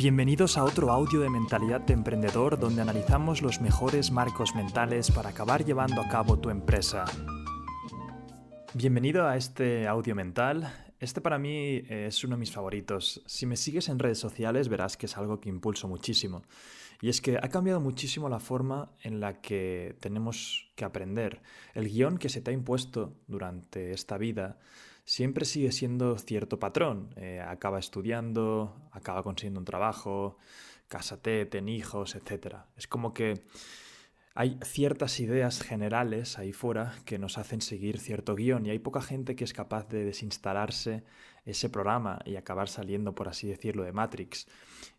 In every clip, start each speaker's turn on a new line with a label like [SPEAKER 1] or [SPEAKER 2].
[SPEAKER 1] Bienvenidos a otro audio de Mentalidad de Emprendedor, donde analizamos los mejores marcos mentales para acabar llevando a cabo tu empresa. Bienvenido a este audio mental. Este para mí es uno de mis favoritos. Si me sigues en redes sociales verás que es algo que impulso muchísimo. Y es que ha cambiado muchísimo la forma en la que tenemos que aprender. El guión que se te ha impuesto durante esta vida siempre sigue siendo cierto patrón. Acaba estudiando, acaba consiguiendo un trabajo, cásate, ten hijos, etc. Es como que hay ciertas ideas generales ahí fuera que nos hacen seguir cierto guión y hay poca gente que es capaz de desinstalarse ese programa y acabar saliendo, por así decirlo, de Matrix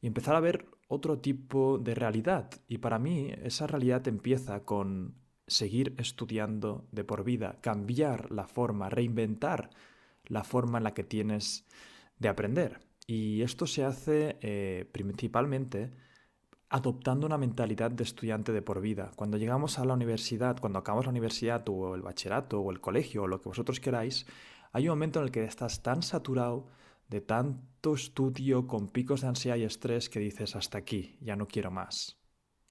[SPEAKER 1] y empezar a ver otro tipo de realidad. Y para mí esa realidad empieza con seguir estudiando de por vida, cambiar la forma, reinventar la forma en la que tienes de aprender. Y esto se hace principalmente adoptando una mentalidad de estudiante de por vida. Cuando llegamos a la universidad, cuando acabamos la universidad o el bachillerato o el colegio o lo que vosotros queráis, hay un momento en el que estás tan saturado de tanto estudio con picos de ansiedad y estrés que dices hasta aquí, ya no quiero más.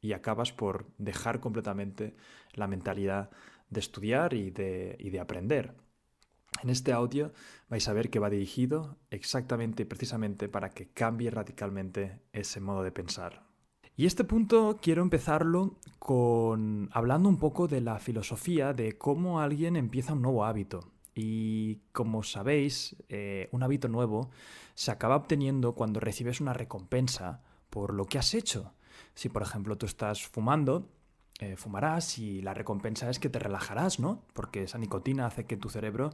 [SPEAKER 1] Y acabas por dejar completamente la mentalidad de estudiar y de aprender. En este audio vais a ver que va dirigido exactamente y precisamente para que cambie radicalmente ese modo de pensar. Y este punto quiero empezarlo hablando un poco de la filosofía de cómo alguien empieza un nuevo hábito. Y como sabéis, un hábito nuevo se acaba obteniendo cuando recibes una recompensa por lo que has hecho. Si, por ejemplo, tú estás fumando, fumarás y la recompensa es que te relajarás, ¿no? Porque esa nicotina hace que tu cerebro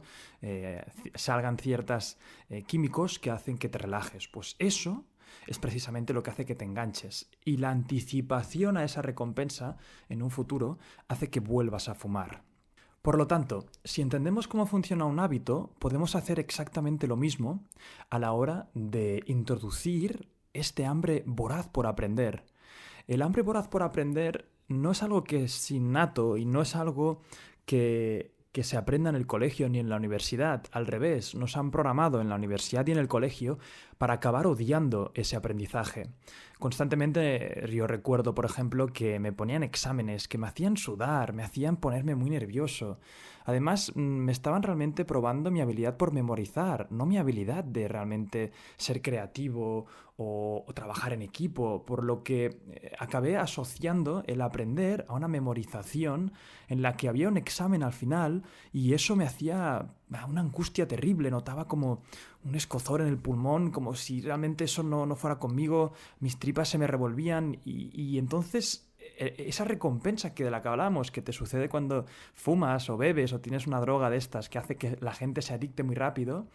[SPEAKER 1] salgan ciertos químicos que hacen que te relajes. Pues eso es precisamente lo que hace que te enganches. Y la anticipación a esa recompensa en un futuro hace que vuelvas a fumar. Por lo tanto, si entendemos cómo funciona un hábito, podemos hacer exactamente lo mismo a la hora de introducir este hambre voraz por aprender. El hambre voraz por aprender no es algo que es innato y no es algo que se aprenda en el colegio ni en la universidad. Al revés, nos han programado en la universidad y en el colegio para acabar odiando ese aprendizaje. Constantemente yo recuerdo, por ejemplo, que me ponían exámenes que me hacían sudar, me hacían ponerme muy nervioso. Además, me estaban realmente probando mi habilidad por memorizar, no mi habilidad de realmente ser creativo o trabajar en equipo, por lo que acabé asociando el aprender a una memorización en la que había un examen al final y eso me hacía una angustia terrible, notaba como un escozor en el pulmón, como si realmente eso no fuera conmigo, mis tripas se me revolvían y entonces esa recompensa de la que hablamos, que te sucede cuando fumas o bebes o tienes una droga de estas que hace que la gente se adicte muy rápido,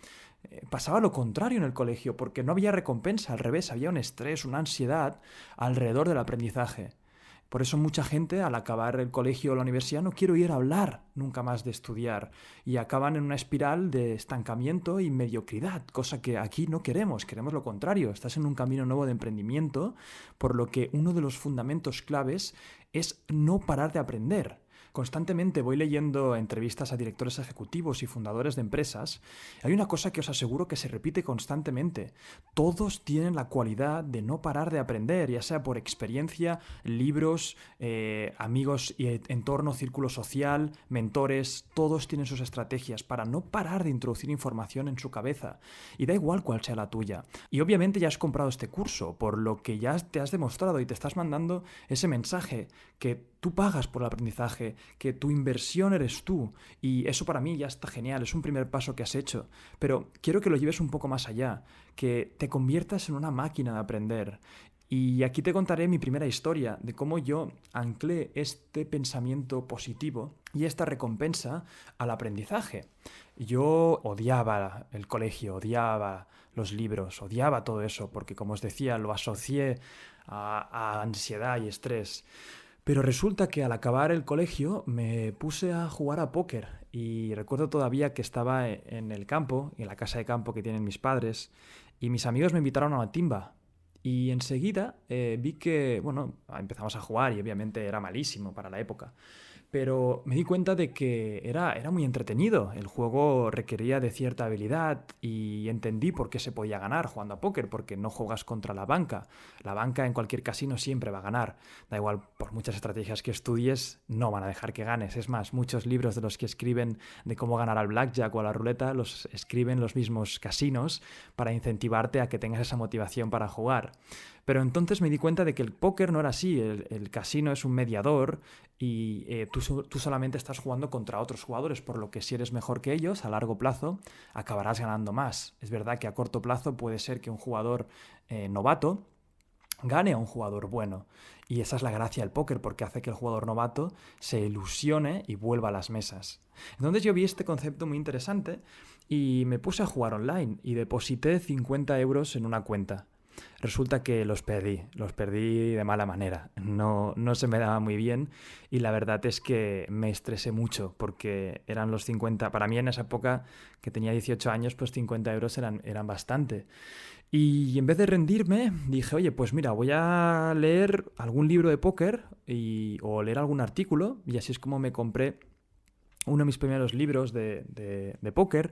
[SPEAKER 1] pasaba lo contrario en el colegio, porque no había recompensa, al revés, había un estrés, una ansiedad alrededor del aprendizaje. Por eso mucha gente al acabar el colegio o la universidad no quiere oír hablar nunca más de estudiar y acaban en una espiral de estancamiento y mediocridad, cosa que aquí no queremos, queremos lo contrario, estás en un camino nuevo de emprendimiento, por lo que uno de los fundamentos claves es no parar de aprender. Constantemente voy leyendo entrevistas a directores ejecutivos y fundadores de empresas. Hay una cosa que os aseguro que se repite constantemente. Todos tienen la cualidad de no parar de aprender, ya sea por experiencia, libros, amigos y entorno, círculo social, mentores. Todos tienen sus estrategias para no parar de introducir información en su cabeza. Y da igual cuál sea la tuya. Y obviamente ya has comprado este curso, por lo que ya te has demostrado y te estás mandando ese mensaje que tú pagas por el aprendizaje, que tu inversión eres tú y eso para mí ya está genial, es un primer paso que has hecho, pero quiero que lo lleves un poco más allá, que te conviertas en una máquina de aprender. Y aquí te contaré mi primera historia de cómo yo anclé este pensamiento positivo y esta recompensa al aprendizaje. Yo odiaba el colegio, odiaba los libros, odiaba todo eso, porque como os decía, lo asocié a ansiedad y estrés. Pero resulta que al acabar el colegio me puse a jugar a póker y recuerdo todavía que estaba en el campo, en la casa de campo que tienen mis padres, y mis amigos me invitaron a una timba. Y enseguida vi que, bueno, empezamos a jugar y obviamente era malísimo para la época. pero me di cuenta de que era muy entretenido. El juego requería de cierta habilidad y entendí por qué se podía ganar jugando a póker, porque no juegas contra la banca. La banca en cualquier casino siempre va a ganar. Da igual, por muchas estrategias que estudies, no van a dejar que ganes. Es más, muchos libros de los que escriben de cómo ganar al blackjack o a la ruleta los escriben los mismos casinos para incentivarte a que tengas esa motivación para jugar. Pero entonces me di cuenta de que el póker no era así. El casino es un mediador y tú solamente estás jugando contra otros jugadores, por lo que si eres mejor que ellos, a largo plazo acabarás ganando más. Es verdad que a corto plazo puede ser que un jugador novato gane a un jugador bueno. Y esa es la gracia del póker, porque hace que el jugador novato se ilusione y vuelva a las mesas. Entonces yo vi este concepto muy interesante y me puse a jugar online y deposité 50 euros en una cuenta. Resulta que los perdí de mala manera, no se me daba muy bien y la verdad es que me estresé mucho porque eran los 50, para mí en esa época que tenía 18 años, pues 50 euros eran bastante. Y en vez de rendirme, dije, oye, pues mira, voy a leer algún libro de póker o leer algún artículo y así es como me compré uno de mis primeros libros de póker.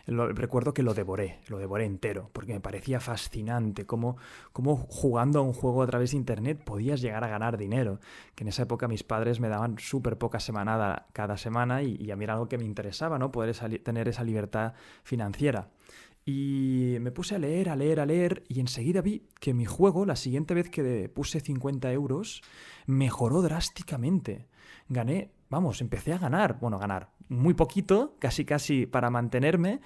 [SPEAKER 1] Recuerdo que lo devoré entero, porque me parecía fascinante cómo jugando a un juego a través de internet podías llegar a ganar dinero, que en esa época mis padres me daban súper poca semanada cada semana y a mí era algo que me interesaba, ¿no? Poder tener esa libertad financiera. Y me puse a leer y enseguida vi que mi juego, la siguiente vez que puse 50 euros, mejoró drásticamente. Empecé a ganar, ganar muy poquito, casi para mantenerme,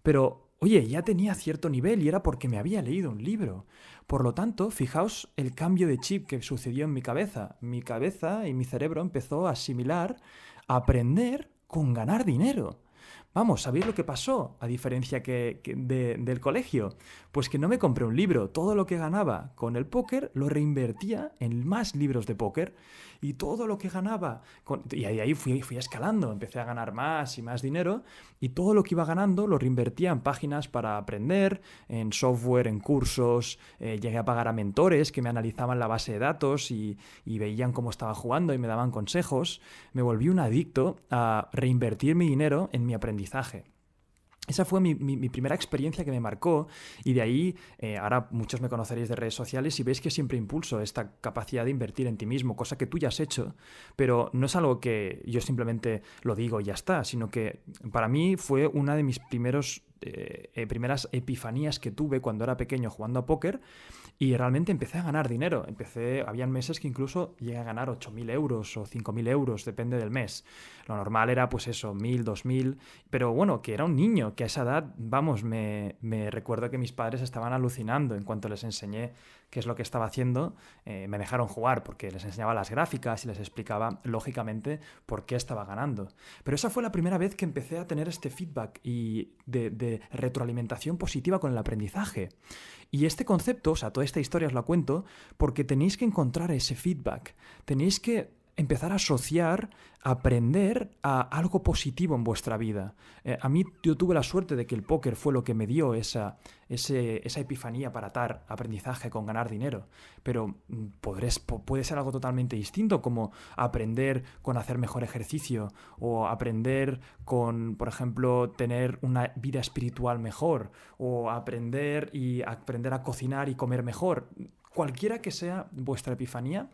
[SPEAKER 1] pero oye, ya tenía cierto nivel y era porque me había leído un libro. Por lo tanto, fijaos el cambio de chip que sucedió en mi cabeza. Mi cabeza y mi cerebro empezó a asimilar, a aprender con ganar dinero. Vamos, ¿sabéis lo que pasó? A diferencia del colegio. Pues que no me compré un libro. Todo lo que ganaba con el póker lo reinvertía en más libros de póker. Y todo lo que ganaba... Y ahí fui escalando. Empecé a ganar más y más dinero. Y todo lo que iba ganando lo reinvertía en páginas para aprender, en software, en cursos. Llegué a pagar a mentores que me analizaban la base de datos y veían cómo estaba jugando y me daban consejos. Me volví un adicto a reinvertir mi dinero en mi aprendizaje. Esa fue mi primera experiencia que me marcó y de ahí, ahora muchos me conoceréis de redes sociales y veis que siempre impulso esta capacidad de invertir en ti mismo, cosa que tú ya has hecho, pero no es algo que yo simplemente lo digo y ya está, sino que para mí fue una de mis primeras epifanías que tuve cuando era pequeño jugando a póker y realmente empecé a ganar dinero. Habían meses que incluso llegué a ganar 8.000 euros o 5.000 euros, depende del mes. Lo normal era pues eso, 1.000, 2.000, pero bueno, que era un niño, que a esa edad, vamos, me recuerdo que mis padres estaban alucinando en cuanto les enseñé qué es lo que estaba haciendo, me dejaron jugar porque les enseñaba las gráficas y les explicaba lógicamente por qué estaba ganando. Pero esa fue la primera vez que empecé a tener este feedback y de retroalimentación positiva con el aprendizaje. Y este concepto, o sea, toda esta historia os la cuento porque tenéis que encontrar ese feedback, tenéis que empezar a asociar, a aprender a algo positivo en vuestra vida. Yo tuve la suerte de que el póker fue lo que me dio esa epifanía para atar aprendizaje con ganar dinero, pero puede ser algo totalmente distinto, como aprender con hacer mejor ejercicio o aprender con, por ejemplo, tener una vida espiritual mejor o aprender a cocinar y comer mejor. Cualquiera que sea vuestra epifanía,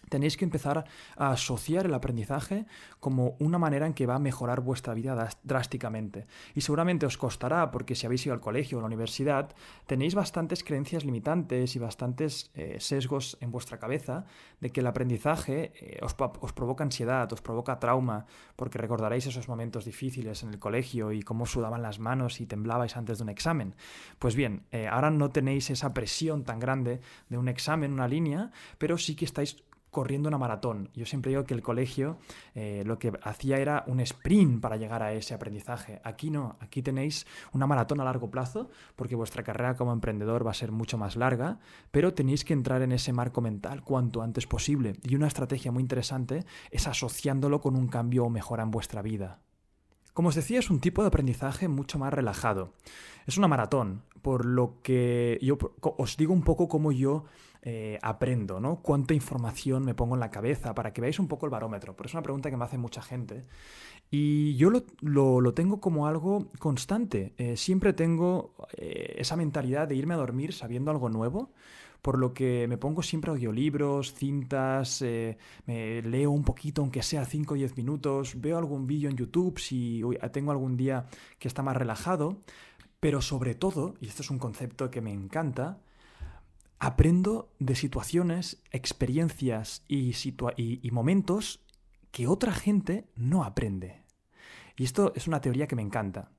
[SPEAKER 1] tenéis que empezar a asociar el aprendizaje como una manera en que va a mejorar vuestra vida drásticamente. Y seguramente os costará, porque si habéis ido al colegio o a la universidad, tenéis bastantes creencias limitantes y bastantes sesgos en vuestra cabeza de que el aprendizaje os provoca ansiedad, os provoca trauma, porque recordaréis esos momentos difíciles en el colegio y cómo sudaban las manos y temblabais antes de un examen. Pues bien, ahora no tenéis esa presión tan grande de un examen, una línea, pero sí que estáis corriendo una maratón. Yo siempre digo que el colegio lo que hacía era un sprint para llegar a ese aprendizaje. Aquí no, aquí tenéis una maratón a largo plazo porque vuestra carrera como emprendedor va a ser mucho más larga, pero tenéis que entrar en ese marco mental cuanto antes posible. Y una estrategia muy interesante es asociándolo con un cambio o mejora en vuestra vida. Como os decía, es un tipo de aprendizaje mucho más relajado. Es una maratón, por lo que yo os digo un poco cómo yo aprendo, ¿no? Cuánta información me pongo en la cabeza para que veáis un poco el barómetro. Pero es una pregunta que me hace mucha gente. Y yo lo tengo como algo constante. Siempre tengo esa mentalidad de irme a dormir sabiendo algo nuevo, por lo que me pongo siempre audiolibros, cintas, me leo un poquito, aunque sea 5 o 10 minutos, veo algún vídeo en YouTube si tengo algún día que está más relajado, pero sobre todo, y esto es un concepto que me encanta, aprendo de situaciones, experiencias y momentos que otra gente no aprende. Y esto es una teoría que me encanta.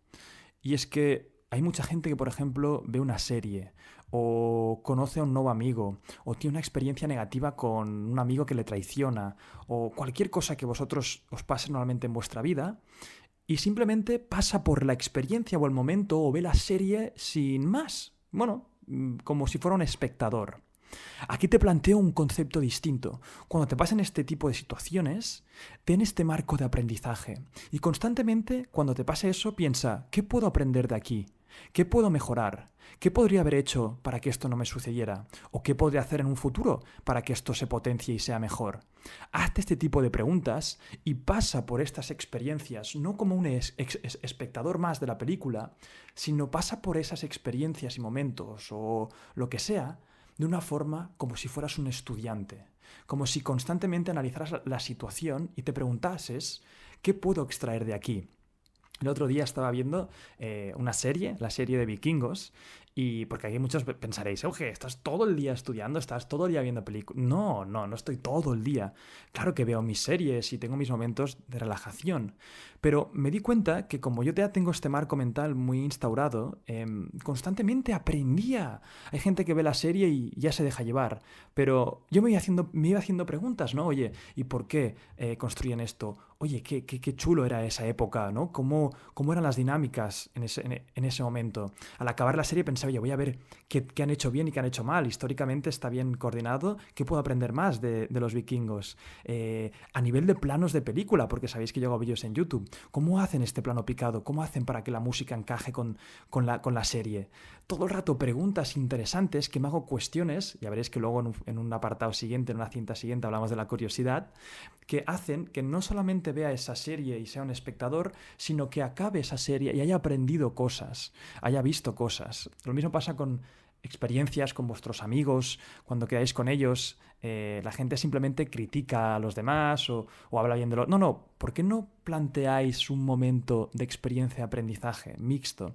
[SPEAKER 1] Y es que hay mucha gente que, por ejemplo, ve una serie o conoce a un nuevo amigo o tiene una experiencia negativa con un amigo que le traiciona o cualquier cosa que vosotros os pase normalmente en vuestra vida y simplemente pasa por la experiencia o el momento o ve la serie sin más. Bueno, como si fuera un espectador. Aquí te planteo un concepto distinto. Cuando te pasen este tipo de situaciones, ten este marco de aprendizaje. Y constantemente, cuando te pase eso, piensa, ¿qué puedo aprender de aquí? ¿Qué puedo mejorar? ¿Qué podría haber hecho para que esto no me sucediera? ¿O qué podría hacer en un futuro para que esto se potencie y sea mejor? Hazte este tipo de preguntas y pasa por estas experiencias, no como un espectador más de la película, sino pasa por esas experiencias y momentos o lo que sea, de una forma como si fueras un estudiante, como si constantemente analizaras la situación y te preguntases, ¿qué puedo extraer de aquí? El otro día estaba viendo una serie, la serie de Vikingos, y porque aquí muchos pensaréis, oye, ¿estás todo el día estudiando? ¿Estás todo el día viendo películas? No estoy todo el día. Claro que veo mis series y tengo mis momentos de relajación, pero me di cuenta que como yo ya tengo este marco mental muy instaurado, constantemente aprendía. Hay gente que ve la serie y ya se deja llevar, pero yo me iba haciendo preguntas, ¿no? Oye, ¿y por qué construyen esto? Oye, qué chulo era esa época, ¿no? ¿Cómo eran las dinámicas en ese momento? Al acabar la serie pensaba, oye, voy a ver qué han hecho bien y qué han hecho mal. Históricamente está bien coordinado. ¿Qué puedo aprender más de los vikingos? A nivel de planos de película, porque sabéis que yo hago vídeos en YouTube. ¿Cómo hacen este plano picado? ¿Cómo hacen para que la música encaje con la serie? Todo el rato preguntas interesantes que me hago cuestiones, ya veréis que luego en un apartado siguiente, en una cinta siguiente, hablamos de la curiosidad, que hacen que no solamente vea esa serie y sea un espectador, sino que acabe esa serie y haya aprendido cosas, haya visto cosas. Lo mismo pasa con experiencias con vuestros amigos, cuando quedáis con ellos, la gente simplemente critica a los demás o habla bien de los... No, ¿por qué no planteáis un momento de experiencia de aprendizaje mixto?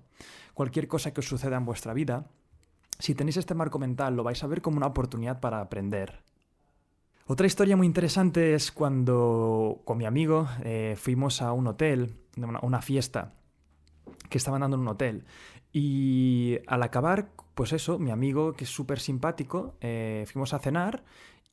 [SPEAKER 1] Cualquier cosa que os suceda en vuestra vida, si tenéis este marco mental, lo vais a ver como una oportunidad para aprender. Otra historia muy interesante es cuando con mi amigo fuimos a un hotel, a una fiesta que estaban dando en un hotel. Y al acabar, pues eso, mi amigo, que es súper simpático, fuimos a cenar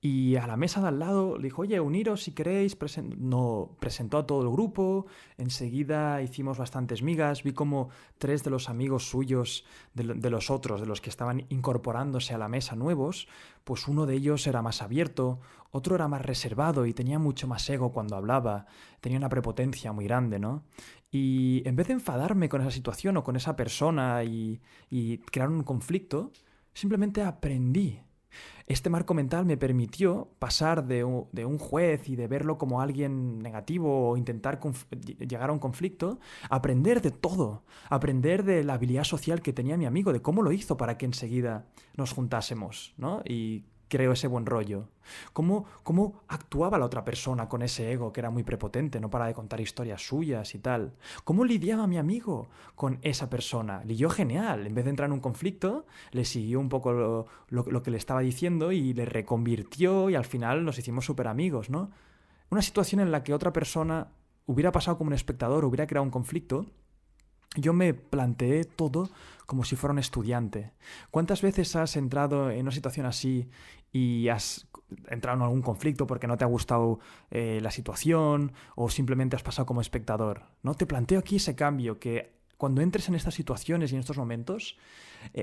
[SPEAKER 1] y a la mesa de al lado le dijo, oye, uniros si queréis, presentó a todo el grupo, enseguida hicimos bastantes migas, vi como 3 de los amigos suyos, de los otros, de los que estaban incorporándose a la mesa nuevos, pues uno de ellos era más abierto, otro era más reservado y tenía mucho más ego cuando hablaba, tenía una prepotencia muy grande, ¿no? Y en vez de enfadarme con esa situación o con esa persona y crear un conflicto, simplemente aprendí. Este marco mental me permitió pasar de un juez y de verlo como alguien negativo o intentar llegar a un conflicto, a aprender de todo, aprender de la habilidad social que tenía mi amigo, de cómo lo hizo para que enseguida nos juntásemos, ¿no? Y creo ese buen rollo. ¿Cómo actuaba la otra persona con ese ego que era muy prepotente, no para de contar historias suyas y tal? ¿Cómo lidiaba mi amigo con esa persona? Lidió genial. En vez de entrar en un conflicto, le siguió un poco lo que le estaba diciendo y le reconvirtió y al final nos hicimos súper amigos, ¿no? Una situación en la que otra persona hubiera pasado como un espectador, hubiera creado un conflicto, yo me planteé todo como si fuera un estudiante. ¿Cuántas veces has entrado en una situación así y has entrado en algún conflicto porque no te ha gustado la situación o simplemente has pasado como espectador? ¿No? Te planteo aquí ese cambio, que cuando entres en estas situaciones y en estos momentos,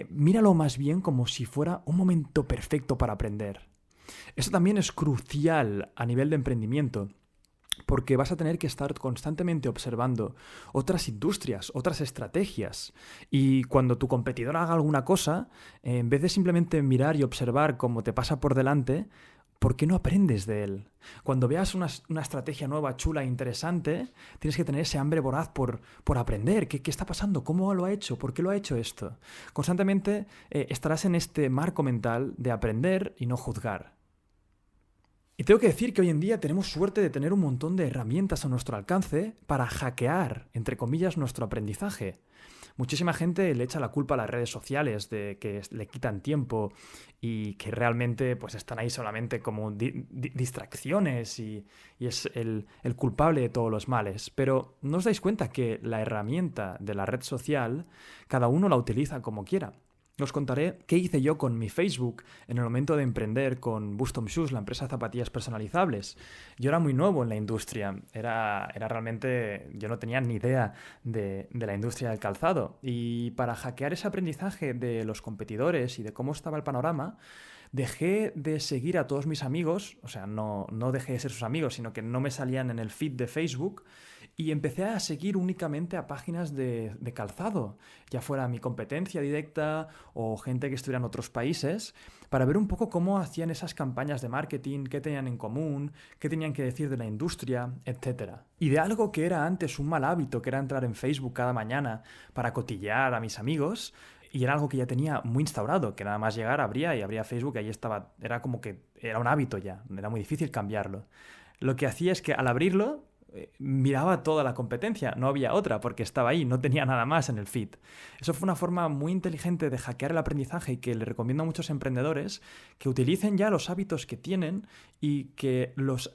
[SPEAKER 1] míralo más bien como si fuera un momento perfecto para aprender. Esto también es crucial a nivel de emprendimiento, porque vas a tener que estar constantemente observando otras industrias, otras estrategias. Y cuando tu competidor haga alguna cosa, en vez de simplemente mirar y observar cómo te pasa por delante, ¿por qué no aprendes de él? Cuando veas una estrategia nueva, chula e interesante, tienes que tener ese hambre voraz por aprender. ¿Qué está pasando? ¿Cómo lo ha hecho? ¿Por qué lo ha hecho esto? Constantemente estarás en este marco mental de aprender y no juzgar. Y tengo que decir que hoy en día tenemos suerte de tener un montón de herramientas a nuestro alcance para hackear, entre comillas, nuestro aprendizaje. Muchísima gente le echa la culpa a las redes sociales de que le quitan tiempo y que realmente pues, están ahí solamente como distracciones y es el culpable de todos los males. Pero ¿no os dais cuenta que la herramienta de la red social cada uno la utiliza como quiera? Os contaré qué hice yo con mi Facebook en el momento de emprender con Bustom Shoes, la empresa de zapatillas personalizables. Yo era muy nuevo en la industria, era realmente, yo no tenía ni idea de la industria del calzado. Y para hackear ese aprendizaje de los competidores y de cómo estaba el panorama, dejé de seguir a todos mis amigos, o sea, no dejé de ser sus amigos, sino que no me salían en el feed de Facebook, y empecé a seguir únicamente a páginas de calzado, ya fuera mi competencia directa o gente que estuviera en otros países, para ver un poco cómo hacían esas campañas de marketing, qué tenían en común, qué tenían que decir de la industria, etc. Y de algo que era antes un mal hábito, que era entrar en Facebook cada mañana para cotillear a mis amigos, y era algo que ya tenía muy instaurado, que nada más llegar abría Facebook y ahí estaba, era como que era un hábito ya, era muy difícil cambiarlo. Lo que hacía es que al abrirlo miraba toda la competencia, no había otra porque estaba ahí, no tenía nada más en el feed. Eso fue una forma muy inteligente de hackear el aprendizaje y que le recomiendo a muchos emprendedores que utilicen ya los hábitos que tienen y que los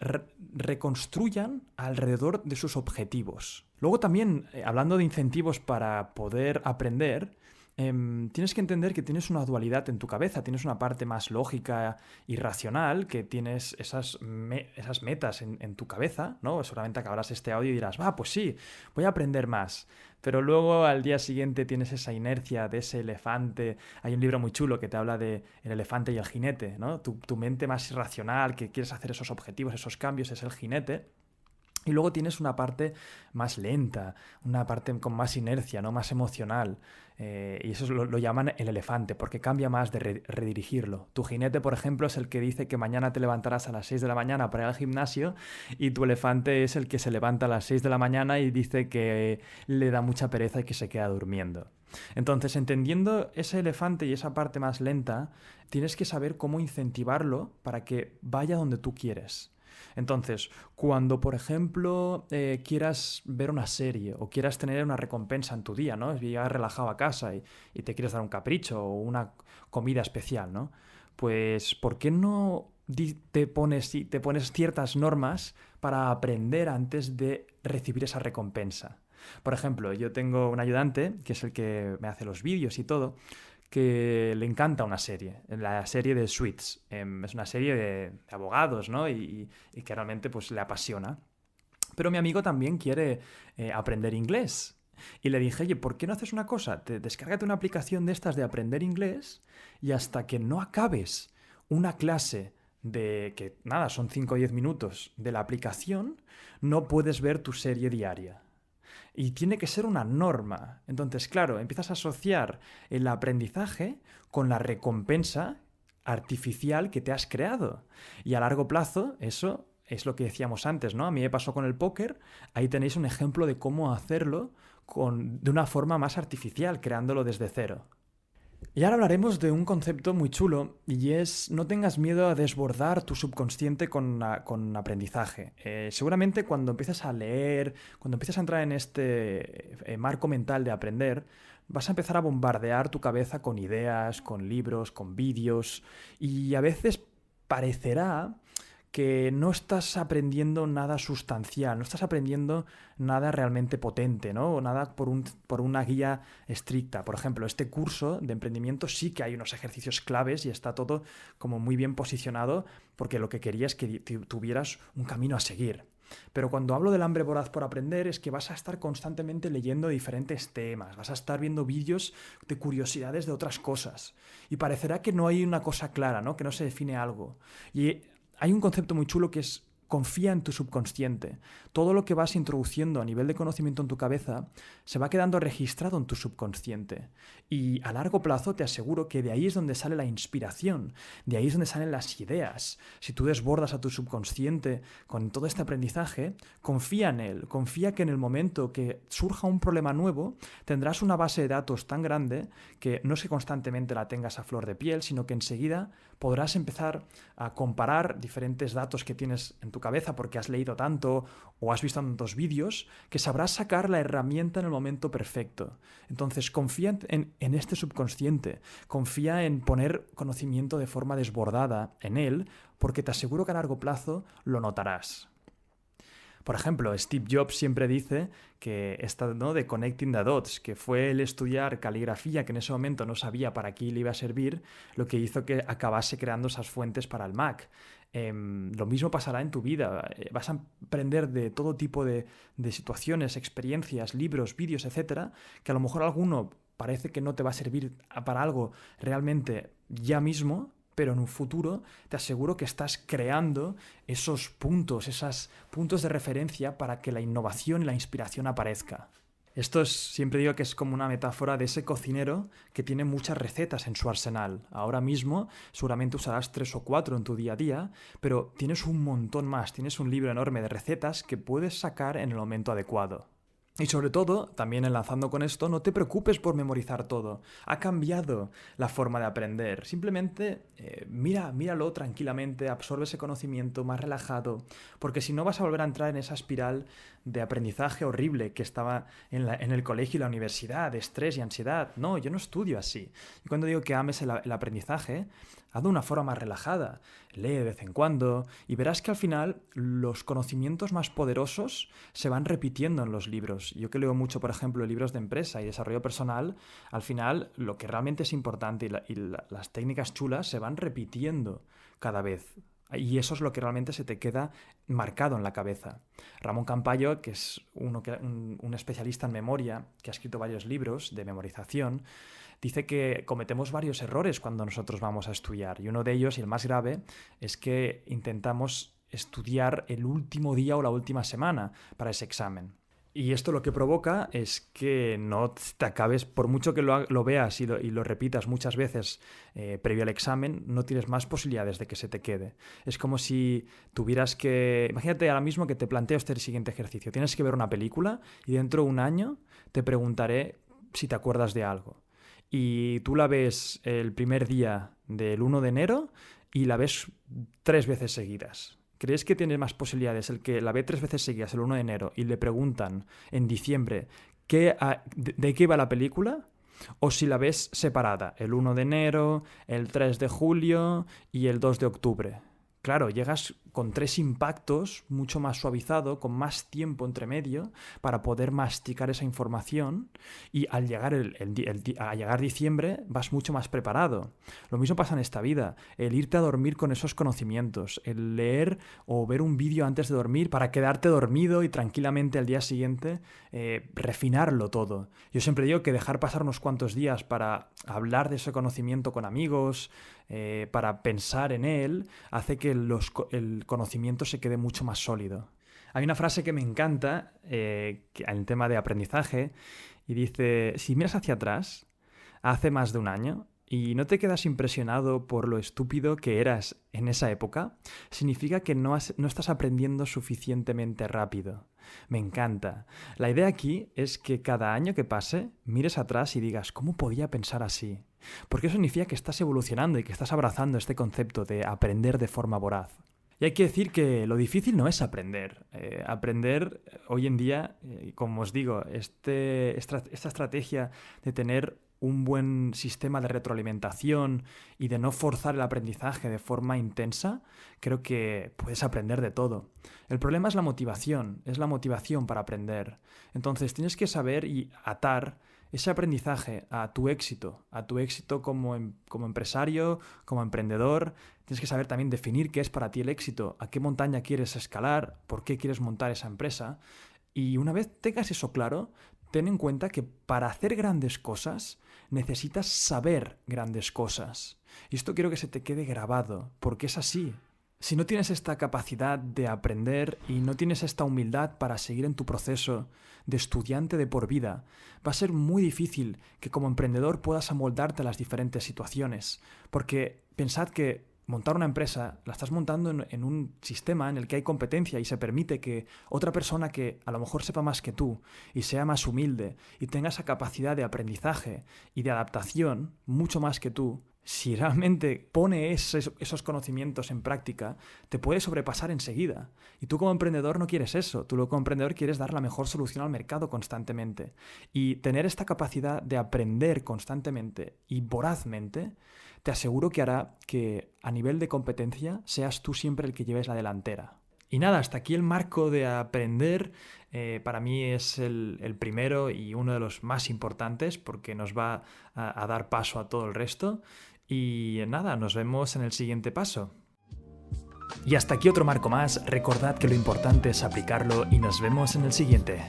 [SPEAKER 1] reconstruyan alrededor de sus objetivos. Luego también, hablando de incentivos para poder aprender, tienes que entender que tienes una dualidad en tu cabeza, tienes una parte más lógica y racional, que tienes esas metas en tu cabeza, ¿no? Seguramente acabarás este audio y dirás, pues sí, voy a aprender más. Pero luego al día siguiente tienes esa inercia de ese elefante. Hay un libro muy chulo que te habla de el elefante y el jinete, ¿no? Tu mente más irracional, que quieres hacer esos objetivos, esos cambios, es el jinete. Y luego tienes una parte más lenta, una parte con más inercia, ¿no? Más emocional. Y eso lo llaman el elefante, porque cambia más de redirigirlo. Tu jinete, por ejemplo, es el que dice que mañana te levantarás a las 6 de la mañana para ir al gimnasio, y tu elefante es el que se levanta a las 6 de la mañana y dice que le da mucha pereza y que se queda durmiendo. Entonces, entendiendo ese elefante y esa parte más lenta, tienes que saber cómo incentivarlo para que vaya donde tú quieres. Entonces, cuando, por ejemplo, quieras ver una serie o quieras tener una recompensa en tu día, ¿no? Llegas relajado a casa y te quieres dar un capricho o una comida especial, ¿no? Pues, ¿por qué no te pones ciertas normas para aprender antes de recibir esa recompensa? Por ejemplo, yo tengo un ayudante, que es el que me hace los vídeos y todo, que le encanta una serie, la serie de Suits. Es una serie de abogados, ¿no? Y que realmente pues, le apasiona. Pero mi amigo también quiere aprender inglés. Y le dije, oye, ¿por qué no haces una cosa? Descárgate una aplicación de estas de aprender inglés y hasta que no acabes una clase de que, nada, son 5 o 10 minutos de la aplicación, no puedes ver tu serie diaria. Y tiene que ser una norma. Entonces, claro, empiezas a asociar el aprendizaje con la recompensa artificial que te has creado. Y a largo plazo, eso es lo que decíamos antes, ¿no? A mí me pasó con el póker. Ahí tenéis un ejemplo de cómo hacerlo de una forma más artificial, creándolo desde cero. Y ahora hablaremos de un concepto muy chulo y es no tengas miedo a desbordar tu subconsciente con aprendizaje. Seguramente cuando empieces a leer, cuando empieces a entrar en este marco mental de aprender, vas a empezar a bombardear tu cabeza con ideas, con libros, con vídeos y a veces parecerá que no estás aprendiendo nada sustancial, no estás aprendiendo nada realmente potente, ¿no? O nada por una guía estricta. Por ejemplo, este curso de emprendimiento sí que hay unos ejercicios claves y está todo como muy bien posicionado porque lo que quería es que tuvieras un camino a seguir. Pero cuando hablo del hambre voraz por aprender es que vas a estar constantemente leyendo diferentes temas, vas a estar viendo vídeos de curiosidades de otras cosas y parecerá que no hay una cosa clara, ¿no? Que no se define algo. Y hay un concepto muy chulo que es confía en tu subconsciente. Todo lo que vas introduciendo a nivel de conocimiento en tu cabeza se va quedando registrado en tu subconsciente. Y a largo plazo te aseguro que de ahí es donde sale la inspiración, de ahí es donde salen las ideas. Si tú desbordas a tu subconsciente con todo este aprendizaje, confía en él, confía que en el momento que surja un problema nuevo, tendrás una base de datos tan grande que no es que constantemente la tengas a flor de piel, sino que enseguida podrás empezar a comparar diferentes datos que tienes en tu cabeza porque has leído tanto o has visto tantos vídeos que sabrás sacar la herramienta en el momento perfecto. Entonces confía en este subconsciente, confía en poner conocimiento de forma desbordada en él porque te aseguro que a largo plazo lo notarás. Por ejemplo, Steve Jobs siempre dice que esta, ¿no?, de connecting the dots, que fue el estudiar caligrafía, que en ese momento no sabía para qué le iba a servir, lo que hizo que acabase creando esas fuentes para el Mac. Lo mismo pasará en tu vida. Vas a aprender de todo tipo de situaciones, experiencias, libros, vídeos, etcétera, que a lo mejor alguno parece que no te va a servir para algo realmente ya mismo, pero en un futuro te aseguro que estás creando esos puntos de referencia para que la innovación y la inspiración aparezca. Siempre digo que es como una metáfora de ese cocinero que tiene muchas recetas en su arsenal. Ahora mismo seguramente usarás 3 o 4 en tu día a día, pero tienes un montón más, tienes un libro enorme de recetas que puedes sacar en el momento adecuado. Y sobre todo, también enlazando con esto, no te preocupes por memorizar todo. Ha cambiado la forma de aprender. Simplemente míralo tranquilamente, absorbe ese conocimiento más relajado, porque si no vas a volver a entrar en esa espiral de aprendizaje horrible que estaba en el colegio y la universidad, de estrés y ansiedad. No, yo no estudio así. Y cuando digo que ames el aprendizaje, hazlo de una forma más relajada. Lee de vez en cuando y verás que al final los conocimientos más poderosos se van repitiendo en los libros. Yo que leo mucho, por ejemplo, libros de empresa y desarrollo personal, al final lo que realmente es importante y las técnicas chulas se van repitiendo cada vez. Y eso es lo que realmente se te queda marcado en la cabeza. Ramón Campayo, que es un especialista en memoria, que ha escrito varios libros de memorización, dice que cometemos varios errores cuando nosotros vamos a estudiar. Y uno de ellos, y el más grave, es que intentamos estudiar el último día o la última semana para ese examen. Y esto lo que provoca es que no te acabes, por mucho que lo veas y lo repitas muchas veces previo al examen, no tienes más posibilidades de que se te quede. Es como si tuvieras que... Imagínate ahora mismo que te planteo este siguiente ejercicio. Tienes que ver una película y dentro de un año te preguntaré si te acuerdas de algo. Y tú la ves el primer día del 1 de enero y la ves 3 veces seguidas. ¿Crees que tiene más posibilidades el que la ve 3 veces seguidas el 1 de enero y le preguntan en diciembre de qué va la película? O si la ves separada, el 1 de enero, el 3 de julio y el 2 de octubre. Claro, llegas con 3 impactos, mucho más suavizado, con más tiempo entre medio para poder masticar esa información y al llegar, a llegar diciembre vas mucho más preparado. Lo mismo pasa en esta vida, el irte a dormir con esos conocimientos, el leer o ver un vídeo antes de dormir para quedarte dormido y tranquilamente al día siguiente refinarlo todo. Yo siempre digo que dejar pasar unos cuantos días para hablar de ese conocimiento con amigos, para pensar en él, hace que el conocimiento se quede mucho más sólido. Hay una frase que me encanta en el tema de aprendizaje y dice, si miras hacia atrás, hace más de un año, y no te quedas impresionado por lo estúpido que eras en esa época, significa que no estás aprendiendo suficientemente rápido. Me encanta. La idea aquí es que cada año que pase, mires atrás y digas, ¿cómo podía pensar así? Porque eso significa que estás evolucionando y que estás abrazando este concepto de aprender de forma voraz. Y hay que decir que lo difícil no es aprender. Aprender hoy en día, como os digo, esta estrategia de tener un buen sistema de retroalimentación y de no forzar el aprendizaje de forma intensa, creo que puedes aprender de todo. El problema es la motivación para aprender. Entonces tienes que saber y atar ese aprendizaje a tu éxito como empresario, como emprendedor. Tienes que saber también definir qué es para ti el éxito, a qué montaña quieres escalar, por qué quieres montar esa empresa. Y una vez tengas eso claro, ten en cuenta que para hacer grandes cosas necesitas saber grandes cosas. Y esto quiero que se te quede grabado, porque es así. Si no tienes esta capacidad de aprender y no tienes esta humildad para seguir en tu proceso de estudiante de por vida, va a ser muy difícil que como emprendedor puedas amoldarte a las diferentes situaciones. Porque pensad que montar una empresa la estás montando en un sistema en el que hay competencia y se permite que otra persona que a lo mejor sepa más que tú y sea más humilde y tenga esa capacidad de aprendizaje y de adaptación mucho más que tú, si realmente pone esos conocimientos en práctica, te puede sobrepasar enseguida. Y tú como emprendedor no quieres eso. Tú como emprendedor quieres dar la mejor solución al mercado constantemente. Y tener esta capacidad de aprender constantemente y vorazmente, te aseguro que hará que a nivel de competencia seas tú siempre el que lleves la delantera. Y nada, hasta aquí el marco de aprender. Para mí es el primero y uno de los más importantes porque nos va a dar paso a todo el resto. Y nada, nos vemos en el siguiente paso. Y hasta aquí otro marco más. Recordad que lo importante es aplicarlo y nos vemos en el siguiente.